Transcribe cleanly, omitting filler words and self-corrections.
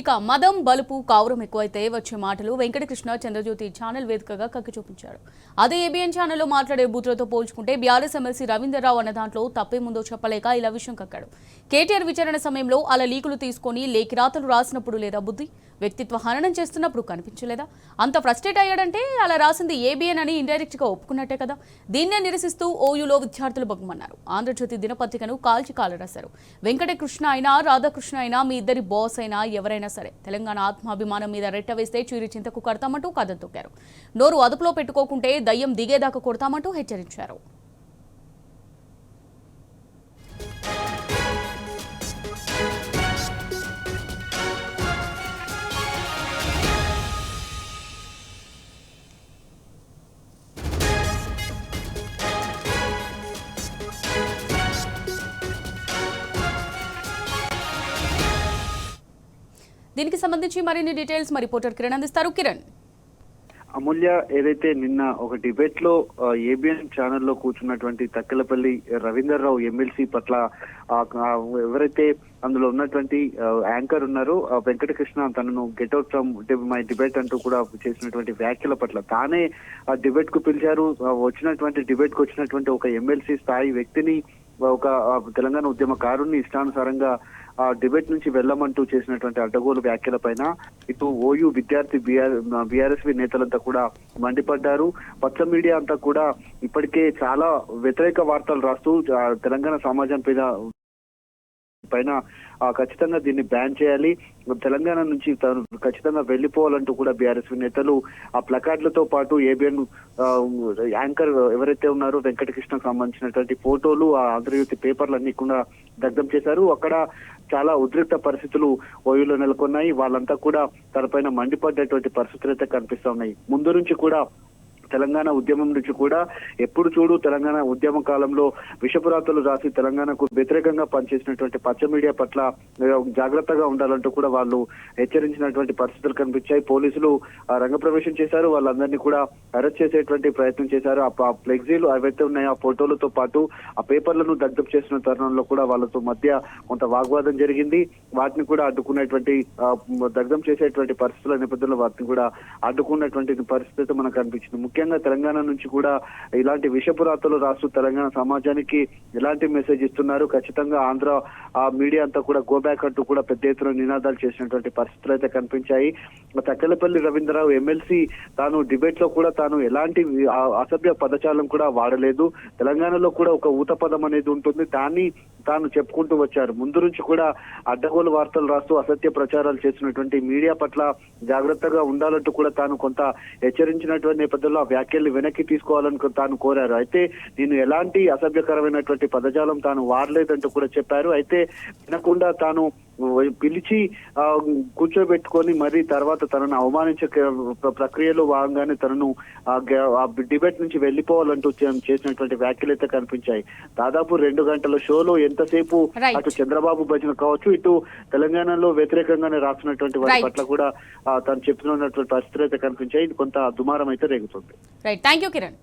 ఇక మదం బలుపు కావురం ఎక్కువైతే వచ్చే మాటలు వెంకటకృష్ణ చంద్రజ్యోతి ఛానల్ వేదికగా కక్కి చూపించాడు. అదే ఏబిఎన్ ఛానల్లో మాట్లాడే బూతులతో పోల్చుకుంటే బీఆర్ఎస్ ఎమ్మెల్సీ రవీందర్రావు అన్న దాంట్లో తప్పేముందో చెప్పలేక ఇలా విషయం కక్కాడు. కేటీఆర్ విచారణ సమయంలో అలా లీకులు తీసుకొని లేఖిరాతలు రాసినప్పుడు లేదా బుద్ధి వ్యక్తిత్వ హననం చేస్తున్నప్పుడు కనిపించలేదా? అంత ఫ్రస్ట్రేట్ అయ్యాడంటే అలా రాసింది ఏబిఎన్ అని ఇండైరెక్ట్ గా ఒప్పుకున్నట్టే కదా. దీన్నే నిరసిస్తూ ఓయూలో విద్యార్థులు బొగ్గమన్నారు. ఆంధ్రజ్యోతి దినపత్రికను కాల్రాశారు. వెంకటకృష్ణ అయినా రాధాకృష్ణ అయినా మీ ఇద్దరి బాస్ అయినా ఎవరైనా సరే తెలంగాణ ఆత్మాభిమానం మీద రెట్ట వేస్తే చీరి చింతకు కడతామంటూ కథం తొక్కారు. నోరు అదుపులో పెట్టుకోకుంటే దయ్యం దిగేదాకా కొడతామంటూ హెచ్చరించారు. దీనికి సంబంధించి మరిన్ని డీటెయిల్స్ మరి రిపోర్టర్ కిరణ్ అందిస్తారు. కిరణ్, అమూల్య, ఏదైతే నిన్న ఒక డిబేట్ లో ఏబిఎన్ ఛానల్లో కూర్చున్నటువంటి తక్కెలపల్లి రవీందర్రావు ఎమ్మెల్సీ పట్ల ఎవరైతే అందులో ఉన్నటువంటి యాంకర్ ఉన్నారో వెంకటకృష్ణ తనను గెట్అవుట్ ఫ్రమ్ మై డిబేట్ అంటూ కూడా చేసినటువంటి వ్యాఖ్యల పట్ల తానే ఆ డిబేట్ కు పిలిచారు. డిబేట్ కు వచ్చినటువంటి ఒక ఎమ్మెల్సీ స్థాయి వ్యక్తిని, ఒక తెలంగాణ ఉద్యమకారుణ్ణి ఇష్టానుసారంగా ఆ డిబేట్ నుంచి వెళ్లమంటూ చేసినటువంటి అడ్డగోలు వ్యాఖ్యల పైన ఇటు ఓయూ విద్యార్థి బీఆర్ఎస్వి నేతలంతా కూడా మండిపడ్డారు. పచ్చ మీడియా అంతా కూడా ఇప్పటికే చాలా వ్యతిరేక వార్తలు రాస్తూ తెలంగాణ సమాజం పైన ఖచ్చితంగా దీన్ని బ్యాన్ చేయాలి, తెలంగాణ నుంచి ఖచ్చితంగా వెళ్లిపోవాలంటూ కూడా బీఆర్ఎస్ నేతలు ఆ ప్లకార్డులతో పాటు ఏబిఎన్ యాంకర్ ఎవరైతే ఉన్నారో వెంకటకృష్ణకు సంబంధించినటువంటి ఫోటోలు, ఆ ఆంధ్రజ్యోతి పేపర్లన్నీ కూడా దగ్ధం చేశారు. అక్కడ చాలా ఉద్రిక్త పరిస్థితులు ఓయూలో నెలకొన్నాయి. వాళ్ళంతా కూడా తనపైన మండిపడ్డటువంటి పరిస్థితులు అయితే కనిపిస్తా ఉన్నాయి. ముందు నుంచి కూడా తెలంగాణ ఉద్యమం నుంచి కూడా ఎప్పుడు చూడు తెలంగాణ ఉద్యమ కాలంలో విషపురాతలు రాసి తెలంగాణకు వ్యతిరేకంగా పనిచేసినటువంటి పచ్చ మీడియా పట్ల జాగ్రత్తగా ఉండాలంటూ కూడా వాళ్ళు హెచ్చరించినటువంటి పరిస్థితులు కనిపించాయి. పోలీసులు రంగప్రవేశం చేశారు. వాళ్ళందరినీ కూడా అరెస్ట్ చేసేటువంటి ప్రయత్నం చేశారు. ఆ ఫ్లెక్సీలు ఏవైతే ఉన్నాయో ఆ ఫోటోలతో పాటు ఆ పేపర్లను దగ్ధం చేసిన తరుణంలో కూడా వాళ్ళతో మధ్య కొంత వాగ్వాదం జరిగింది. వాటిని కూడా అడ్డుకునేటువంటి దగ్ధం చేసేటువంటి పరిస్థితుల నేపథ్యంలో వాటిని కూడా అడ్డుకున్నటువంటి పరిస్థితి మనకు కనిపించింది. ముఖ్యంగా తెలంగాణ నుంచి కూడా ఇలాంటి విషపురాతలు రాస్తూ తెలంగాణ సమాజానికి ఎలాంటి మెసేజ్ ఇస్తున్నారు, ఖచ్చితంగా ఆంధ్ర మీడియా అంతా కూడా గో బ్యాక్ అంటూ కూడా పెద్ద ఎత్తున నినాదాలు చేసినటువంటి పరిస్థితులు అయితే కనిపించాయి. తక్కెలపల్లి రవీంద్రరావు ఎమ్మెల్సీ తాను డిబేట్ లో కూడా తాను ఎలాంటి అసభ్య పదజాలం కూడా వాడలేదు. తెలంగాణలో కూడా ఒక ఊత పదం అనేది ఉంటుంది, దాన్ని తాను చెప్పుకుంటూ వచ్చారు. ముందు నుంచి కూడా అడ్డగోలు వార్తలు రాస్తూ అసత్య ప్రచారాలు చేసినటువంటి మీడియా పట్ల జాగ్రత్తగా ఉండాలంటూ కూడా తాను కొంత హెచ్చరించినటువంటి నేపథ్యంలో ఆ వ్యాఖ్యల్ని వెనక్కి తీసుకోవాలని తాను కోరారు. అయితే నేను ఎలాంటి అసభ్యకరమైనటువంటి పదజాలం తాను వాడలేదంటూ కూడా చెప్పారు. అయితే వినకుండా తాను పిలిచి కూర్చోబెట్టుకొని మరి తర్వాత తనను అవమానించే ప్రక్రియలో భాగంగానే తనను డిబేట్ నుంచి వెళ్లిపోవాలంటూ చేసినటువంటి వ్యాఖ్యలు అయితే కనిపించాయి. దాదాపు 2 గంటల షోలో ఎంతసేపు అటు చంద్రబాబు భజన కావచ్చు, ఇటు తెలంగాణలో వ్యతిరేకంగానే రాసినటువంటి వారి పట్ల కూడా తను చెప్తున్నటువంటి పరిస్థితులు అయితే కనిపించాయి. ఇది కొంత దుమారం అయితే రేగుతుంది. Right, thank you Kiran.